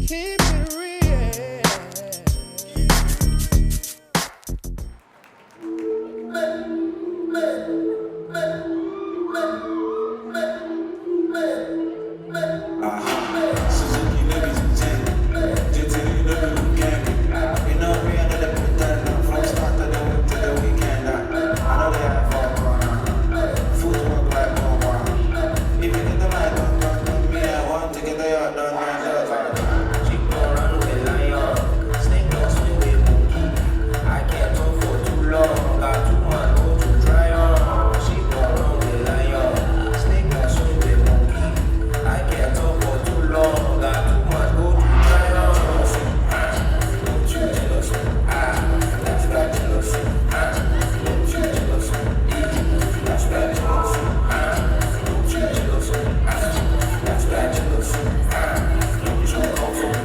Keep it real. Suzuki niggas in ten. Just till you look at who can be. You know me, I know they put that in. From start to the week to the weekend. I know they have fun. Food to a black one. If you get the light done, me, I want to get the yard done. She gon' run with lion. Snake gon' swing with monkey. I can't talk for too long. Got too much road to try on. She gon' run with lion. Snake gon' swing with monkey. I can't talk for too long. Got too much road to try on. Don't you jealous? That's right, jealous. Don't you jealous? That's right, jealous. Don't you jealous? That's right, jealous. Don't you come for me?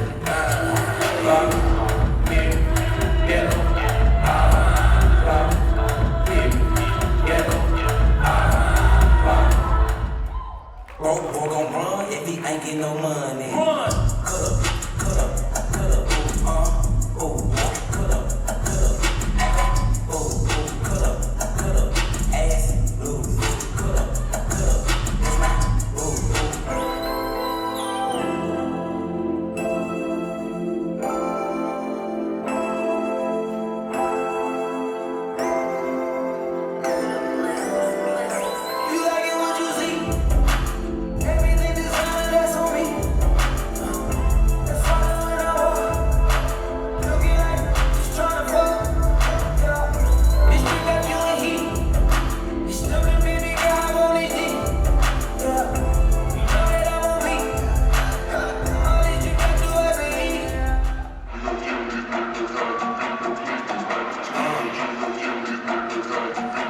Broke boy gon' run if he ain't get no money. Run! Cut up, cut up, cut up, cut up, cut up, ass loose, cut up, that's my You like it what you see? Everything designer, that's on me. That's why when I walk, looking like just tryna fuck. Yeah. This shit got you in heat. It's stupid, baby, girl, I'm on this dick. Yeah. You know that I'm on beat. All this shit got you as a heat.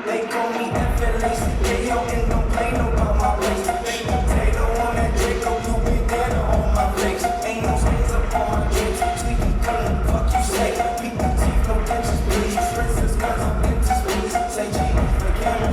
They call me FLAC, they out and don't play no about my place. They don't want that Draco, you be there to hold my place. Ain't no stains up on my drapes, squeaky clean, fuck you say. People teeth, no dentist, please. Princess, cause I'm dentist, please. Say G, the camera,